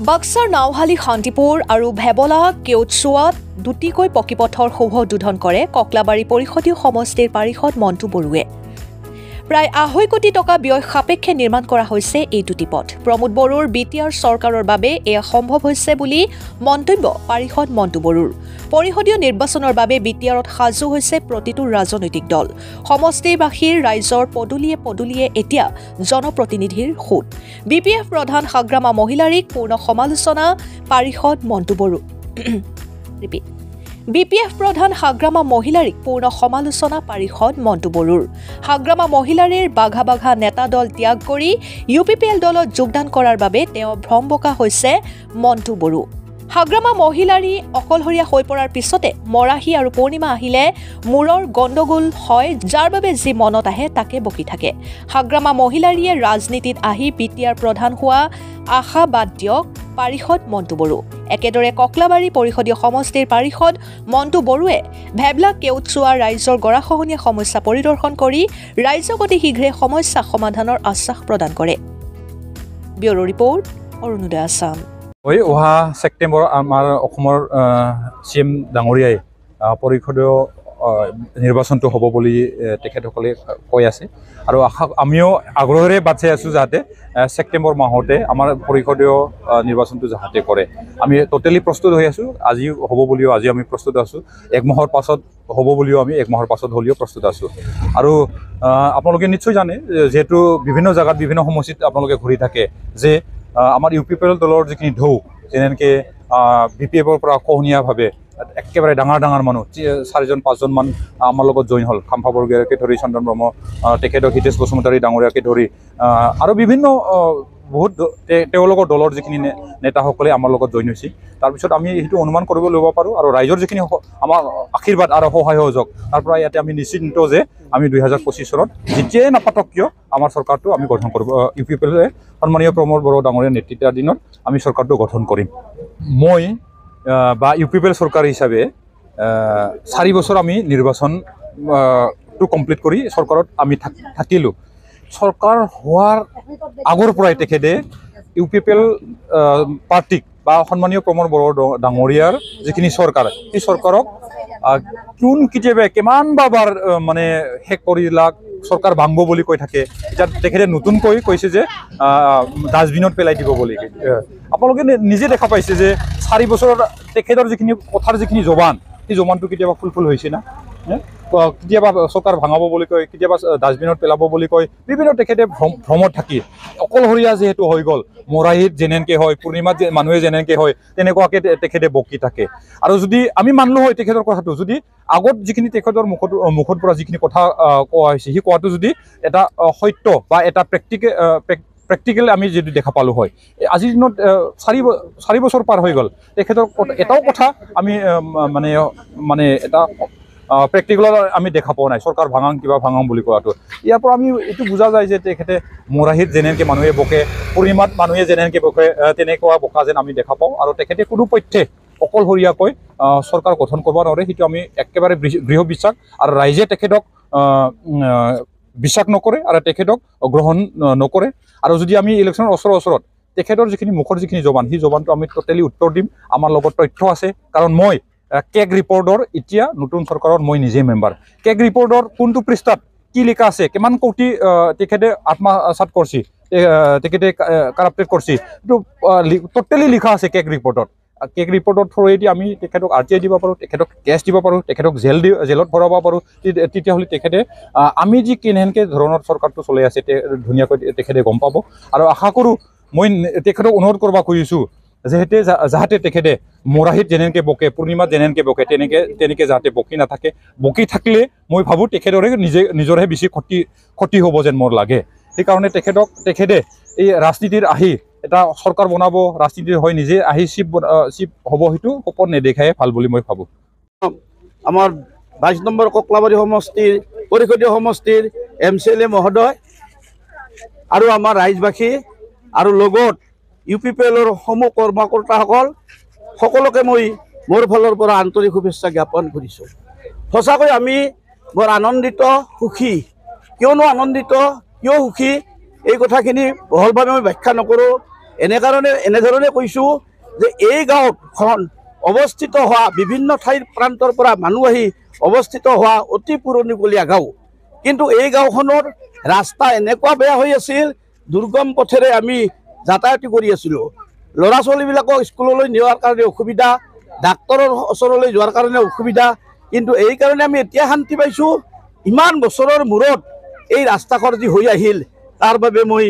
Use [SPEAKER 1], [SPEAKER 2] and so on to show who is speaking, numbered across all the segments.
[SPEAKER 1] বাক্সাৰ নাওহালী শান্তিপুৰ আৰু ভেবলা কেওটচুৱাত দুটিকৈ পকীপথৰ শুভ উদ্বোধন কৰে ককলাবাৰী পৰিষদীয় সমষ্টিৰ পাৰিষদ মণ্টু বড়োৱে। প্ৰায় ২.৫ কোটি টকা ব্যয় সাপেক্ষে নিৰ্মাণ কৰা হৈছে এই দুটি পথ। প্ৰমোদ বড়োৰ বিটিআৰ চৰকাৰৰ বাবে এয়া সম্ভৱ হৈছে বুলি মন্তব্য পাৰিষদ মণ্টু বড়োৰ। পৰিষদীয় নিৰ্বাচনৰ বাবে বিটিআৰত সাজু হৈছে প্ৰতিটো ৰাজনৈতিক দল। সমষ্টিবাসীৰ ৰাইজৰ পদূলিয়ে এতিয়া জনপ্ৰতিনিধিৰ সোঁত। বিপিএফ প্ৰধান সাগ্ৰামা মহিলাৰীক পূৰ্ণ সমালোচনা পাৰিষদ মণ্টু বড়ো। বিপিএফ প্ৰধান সাগ্ৰামা মহিলাৰীক পূৰ্ণ সমালোচনা পাৰিষদ মণ্টু বড়োৰ। সাগ্ৰামা মহিলাৰীৰ বাঘা নেতা দল ত্যাগ কৰি UPPL দলত যোগদান কৰাৰ বাবে তেওঁ ভ্ৰম বকা হৈছে মণ্টু বড়ো। সাগ্ৰামা মহিলাৰী অকলশৰীয়া হৈ পৰাৰ পিছতে মৰাহী আৰু পূৰ্ণিমা আহিলে মূৰৰ গণ্ডগোল হয়, যাৰ বাবে যি মনত আহে তাকে বকি থাকে। সাগ্ৰামা মহিলাৰীয়ে ৰাজনীতিত আহি বিটিআৰ প্ৰধান হোৱা আশা বাদ দিয়ক পাৰিষদ মণ্টু বড়ো। একেদৰে ককলাবাৰী পৰিষদীয় সমষ্টিৰ পাৰিষদ মণ্টু বড়োৱে ভেবলা কেওটচুৱা ৰাইজৰ গৰাখহনীয়া সমস্যা পৰিদৰ্শন কৰি ৰাইজক অতি শীঘ্ৰে সমস্যা সমাধানৰ আশ্বাস প্ৰদান কৰে। Bureau' report, Arunodoy Assam.
[SPEAKER 2] অহা ছেপ্টেম্বৰ আমাৰ অসমৰ CM ডাঙৰীয়াই পৰিষদীয় নিৰ্বাচনটো হ'ব বুলি তেখেতসকলে কৈ আছে আৰু আমিও আগ্ৰহেৰে বাট চাই আছোঁ যাতে ছেপ্টেম্বৰ মাহতে আমাৰ পৰিষদীয় নিৰ্বাচনটো যাতে কৰে। আমি টোটেলি প্ৰস্তুত হৈ আছোঁ। আজি হ'ব বুলিও আজি আমি প্ৰস্তুত আছোঁ। 1 মাহৰ পাছত হ'ব বুলিও আমি 1 মাহৰ পাছত হ'লেও প্ৰস্তুত আছোঁ। আৰু আপোনালোকে নিশ্চয় জানে যিহেতু বিভিন্ন জেগাত বিভিন্ন সমষ্টিত আপোনালোকে ঘূৰি থাকে যে আমাৰ UPPL দলৰ যিখিনি ঢৌ যেনেকৈ BPFৰ পৰা খহনীয়াভাৱে একেবাৰে ডাঙৰ মানুহ 4-5জন মান আমাৰ লগত জইন হ'ল। খাম্ফা বৰগীয়াকে ধৰি চন্দন ব্ৰহ্ম, তেখেতক হিতেশ বসুমতাৰী ডাঙৰীয়াকে ধৰি আৰু বিভিন্ন বহুত তেওঁলোকৰ দলৰ যিখিনি নেতাসকলে আমাৰ লগত জইন হৈছে। তাৰপিছত আমি সেইটো অনুমান কৰিব ল'ব পাৰোঁ আৰু ৰাইজৰ যিখিনি আমাৰ আশীৰ্বাদ আৰু সহায় সহযোগ তাৰ পৰা ইয়াতে আমি নিশ্চিন্ত যে আমি 2025 চনত যেতিয়াই নাপাতক কিয় আমাৰ চৰকাৰটো আমি গঠন কৰিব। UPPL সন্মানীয় প্ৰমোদ বড়ো ডাঙৰীয়াৰ নেতৃত্বাধীনত আমি চৰকাৰটো গঠন কৰিম। মই বা UPPL চৰকাৰ হিচাপে 4 বছৰ আমি নিৰ্বাচনটো কমপ্লিট কৰি চৰকাৰত আমি থাকিলোঁ। চৰকাৰ হোৱাৰ আগৰ পৰাই তেখেতে UPPL পাৰ্টিক বা সন্মানীয় প্ৰমোদ বড়ো ডাঙৰীয়াৰ যিখিনি চৰকাৰ সেই চৰকাৰক কেতিয়াবা কিমানবাৰ মানে শেষ কৰি লাগ চৰকাৰ ভাঙব বুলি কৈ থাকে। এতিয়া তেখেতে নতুনকৈ কৈছে যে ডাষ্টবিনত পেলাই দিব বুলি। আপোনালোকে নিজে দেখা পাইছে যে 4 বছৰত তেখেতৰ যিখিনি কথাৰ যিখিনি জবান সেই জবানটো কেতিয়াবা ফুলফিল হৈছে না। কেতিয়াবা চৰকাৰ ভাঙাব বুলি কয়, কেতিয়াবা ডাষ্টবিনত পেলাব বুলি কয়। বিভিন্ন তেখেতে ভ্ৰমত থাকি অকলশৰীয়া যিহেতু হৈ গ'ল, মৰাহীত যেনেকৈ হয়, পূৰ্ণিমাত মানুহে যেনেকৈ হয় তেনেকুৱাকৈ তেখেতে বকি থাকে। আৰু যদি আমি মানিলোঁ হয় তেখেতৰ কথাটো, যদি আগত যিখিনি তেখেতৰ মুখৰ পৰা যিখিনি কথা কোৱা হৈছে সেই কোৱাটো যদি এটা সত্য বা এটা প্ৰেক্টিকেল আমি যদি দেখা পালোঁ হয়, আজিৰ দিনত 4 বছৰ পাৰ হৈ গ'ল, তেখেতৰ এটাও কথা আমি মানে এটা প্ৰেক্টিকেলত আমি দেখা পোৱা নাই। চৰকাৰ কিবা ভাঙাম বুলি কোৱাটো ইয়াৰ পৰা আমি এইটো বুজা যায় যে তেখেতে মৰাহীত যেনেকৈ মানুহে বকে, পূৰ্ণিমাত মানুহে যেনেকৈ বকে তেনেকুৱা বকা যেন আমি দেখা পাওঁ। আৰু তেখেতে কোনো পথ্যে অকলশৰীয়াকৈ চৰকাৰ গঠন কৰিব নোৱাৰে, সেইটো আমি একেবাৰে দৃঢ় বিশ্বাস। আৰু ৰাইজে তেখেতক বিশ্বাস নকৰে আৰু তেখেতক গ্ৰহণ নকৰে। আৰু যদি আমি ইলেকশ্যনৰ ওচৰত তেখেতৰ যিখিনি মুখৰ যিখিনি জবান সেই জবানটো আমি টোটেলি উত্তৰ দিম। আমাৰ লগত তথ্য আছে, কাৰণ মই কেগ ৰিপৰ্টৰ এতিয়া নতুন চৰকাৰৰ মই নিজে মেম্বাৰ। কেগ ৰিপৰ্টৰ কোনটো পৃষ্ঠাত কি লিখা আছে, কিমান কোটি তেখেতে আত্মসাৎ কৰিছে, তেখেতে কাৰাপ্টেড কৰিছে, এইটো টোটেলি লিখা আছে কেগ ৰিপৰ্টত। কেগ ৰিপৰ্টৰ থ্ৰুৱেদি আমি তেখেতক RTI দিব পাৰোঁ, তেখেতক কেছ দিব পাৰোঁ, তেখেতক জেলত ভৰাব পাৰোঁ। তেতিয়াহ'লে তেখেতে আমি যি কেনেকৈ ধৰণৰ চৰকাৰটো চলাই আছে ধুনীয়াকৈ তেখেতে গম পাব। আৰু আশা কৰোঁ, মই তেখেতক অনুৰোধ কৰিব খুজিছোঁ যাতে তেখেতে মৰাহীত যেনেকৈ বকে, পূৰ্ণিমাত যেনেকৈ বকে তেনেকৈ যাতে বকি নাথাকে। বকি থাকিলে মই ভাবোঁ তেখেতৰে নিজৰহে বেছি ক্ষতি হ'ব যেন মোৰ লাগে। সেইকাৰণে তেখেতে এই ৰাজনীতিৰ আহি এটা চৰকাৰ বনাব, ৰাজনীতিৰ হৈ নিজে আহি চিফ হ'ব, সেইটো সপোন নেদেখাই ভাল বুলি মই ভাবোঁ।
[SPEAKER 3] আমাৰ 22 নম্বৰ ককলাবাৰী সমষ্টিৰ পৰিষদীয় সমষ্টিৰ MCLA মহোদয় আৰু আমাৰ ৰাইজবাসী আৰু লগত UPPLৰ সমূহ কৰ্মকৰ্তাসকল সকলোকে মই মোৰ ফালৰ পৰা আন্তৰিক শুভেচ্ছা জ্ঞাপন কৰিছোঁ। সঁচাকৈ আমি বৰ আনন্দিত, সুখী। কিয়নো আনন্দিত, কিয় সুখী এই কথাখিনি বহলভাৱে মই ব্যাখ্যা নকৰোঁ। এনেধৰণে কৈছোঁ যে এই গাঁৱখন অৱস্থিত হোৱা বিভিন্ন ঠাইৰ প্ৰান্তৰ পৰা মানুহ আহি অৱস্থিত হোৱা অতি পুৰণিকলীয়া গাঁও। কিন্তু এই গাঁওখনৰ ৰাস্তা এনেকুৱা বেয়া হৈ আছিল, দুৰ্গম পথেৰে আমি যাতায়াত কৰি আছিলোঁ। ল'ৰা ছোৱালীবিলাকক স্কুললৈ নিয়াৰ কাৰণে অসুবিধা, ডাক্তৰৰ ওচৰলৈ যোৱাৰ কাৰণে অসুবিধা। কিন্তু এই কাৰণে আমি এতিয়া শান্তি পাইছোঁ, ইমান বছৰৰ মূৰত এই ৰাস্তাখন যি হৈ আহিল, তাৰ বাবে মই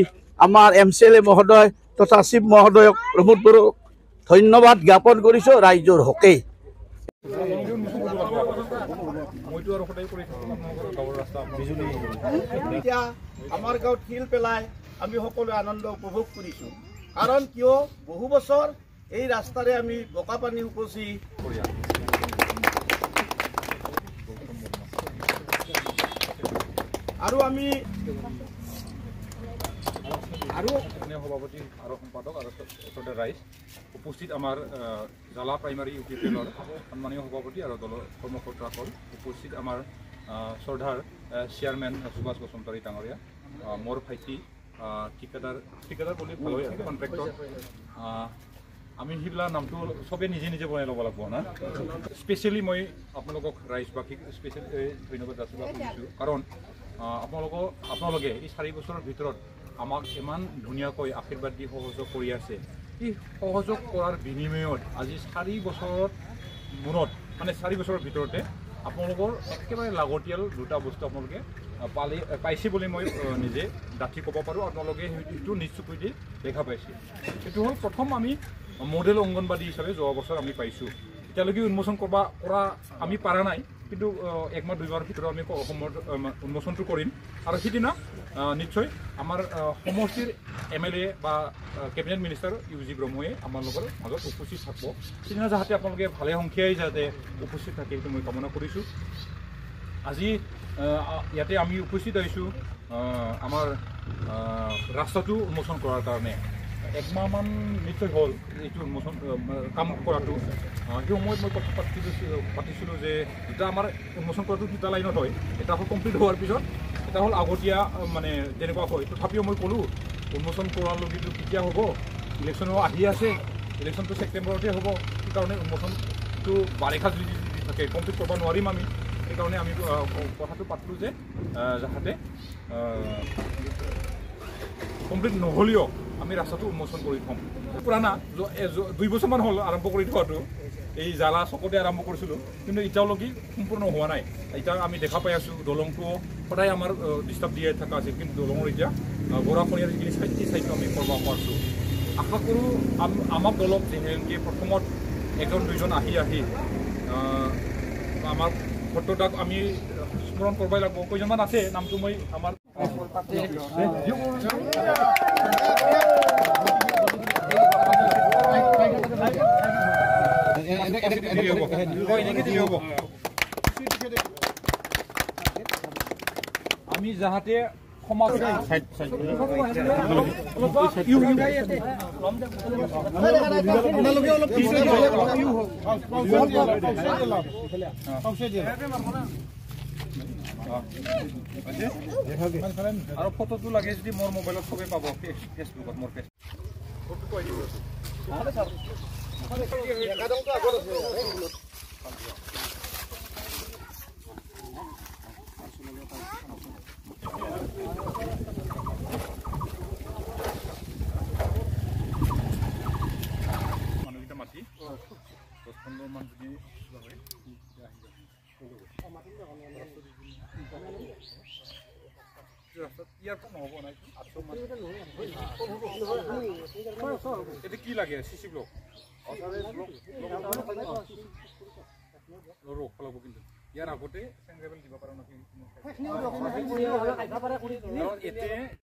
[SPEAKER 3] আমাৰ MCLA মহোদয় তথা চিফ মহোদয়ক প্ৰমোদ বড়োক ধন্যবাদ জ্ঞাপন কৰিছোঁ ৰাইজৰ হকে। এতিয়া আমাৰ গাঁৱত শিল পেলাই আমি সকলোৱে আনন্দ উপভোগ কৰিছোঁ। কাৰণ কিয় বহু বছৰ এই ৰাস্তাৰে আমি বোকা পানী উপচি আৰু আমি
[SPEAKER 2] সভাপতি আৰু সম্পাদক আৰু ৰাইজ উপস্থিত আমাৰ জালা প্ৰাইমাৰী UPPLৰ সন্মানীয় সভাপতি আৰু দলৰ কৰ্মকৰ্তাসকল উপস্থিত আমাৰ শ্ৰদ্ধাৰ চেয়াৰমেন সুভাষ বসুমতাৰী ডাঙৰীয়া, মোৰ ভাইটি ঠিকাদাৰ বুলি ভাল হয় কণ্ট্ৰেক্টৰ, আমি সেইবিলাক নামটো চবেই নিজে নিজে বনাই ল'ব লাগিব না। স্পেচিয়েলি মই আপোনালোকক ৰাইজবাসীক স্পেচিয়েলি ধন্যবাদ যাচিব খুজিছোঁ। কাৰণ আপোনালোকে এই 4 বছৰৰ ভিতৰত আমাক ইমান ধুনীয়াকৈ আশীৰ্বাদ দি সহযোগ কৰি আছে। এই সহযোগ কৰাৰ বিনিময়ত আজি 4 বছৰৰ মূৰত মানে 4 বছৰৰ ভিতৰতে আপোনালোকৰ একেবাৰে লাগতিয়াল দুটা বস্তু আপোনালোকে পাইছে বুলি মই নিজে ডাঠি ক'ব পাৰোঁ। আপোনালোকে সেইটো নিশ্চয়কৈ দি দেখা পাইছে। সেইটো হ'ল প্ৰথম আমি মডেল অংগনবাদী হিচাপে যোৱা বছৰ আমি পাইছোঁ। এতিয়ালৈকে উন্মোচন কৰা আমি পৰা নাই, কিন্তু 1 মাহ 2 মাহৰ ভিতৰত আমি অসমত উন্মোচনটো কৰিম। আৰু সিদিনা নিশ্চয় আমাৰ সমষ্টিৰ MLA বা কেবিনেট মিনিষ্টাৰ UG ব্ৰহ্মই আমাৰ লগত মাজত উপস্থিত থাকিব। সিদিনা যাতে আপোনালোকে ভালে সংখ্যাই যাতে উপস্থিত থাকে সেইটো মই কামনা কৰিছোঁ। আজি ইয়াতে আমি উপস্থিত আহিছোঁ আমাৰ ৰাস্তাটো উন্মোচন কৰাৰ কাৰণে। 1 মাহমান নিশ্চয় হ'ল এইটো উন্মোচন কাম কৰাটো। সেই সময়ত মই কথা পাতিছিলোঁ যে দুটা আমাৰ উন্মোচন কৰাটো 2টা লাইনত হয়। এটা হ'ল কমপ্লিট হোৱাৰ পিছত, এটা হ'ল আগতীয়া মানে যেনেকুৱা হয়। তথাপিও মই ক'লোঁ উন্মোচন কৰালৈকে কেতিয়া হ'ব, ইলেকশ্যনো আহি আছে, ইলেকশ্যনটো ছেপ্টেম্বৰতে হ'ব। সেইকাৰণে উন্মোচনটো বাৰিষা যদি থাকে কমপ্লিট কৰিব নোৱাৰিম আমি। সেইকাৰণে আমি কথাটো পাতিলোঁ যে যাতে কমপ্লিট নহ'লেও আমি ৰাস্তাটো উন্মোচন কৰি থ'ম। পুৰাণা 2 বছৰমান হ'ল আৰম্ভ কৰি থোৱাটো, এই জালা চকতে আৰম্ভ কৰিছিলোঁ, কিন্তু এতিয়ালৈকে সম্পূৰ্ণ হোৱা নাই। এতিয়া আমি দেখা পাই আছোঁ দলংটো সদায় আমাৰ ডিষ্টাৰ্ব দিয়ে থকা আছিল, কিন্তু দলঙৰ এতিয়া গৰাখনীয়াৰ যিখিনি চাইডটো আমি কৰিব পাৰিছোঁ। আশা কৰোঁ আমাক দলক যেনেকৈ প্ৰথমত 1-2জন আহি আমাৰ ভোটদাক আমি স্মৰণ কৰিবই লাগিব। কেইজনমান আছে নামটো মই আমাৰ আমি যাহাতে সমাজ আৰু ফটোটো লাগে যদি মোৰ মোবাইলত চবেই পাব, ফেচবুকত মোৰ মানুহকেইটা মাতি 10-15 মান যদি ইয়াৰপৰা নহ'ব নাই এইটো কি লাগে CC ব্লক ৰ'ব কিন্তু ইয়াৰ আগতে চেংগ্ৰেবেল দিব পাৰোঁ নেকি এতিয়া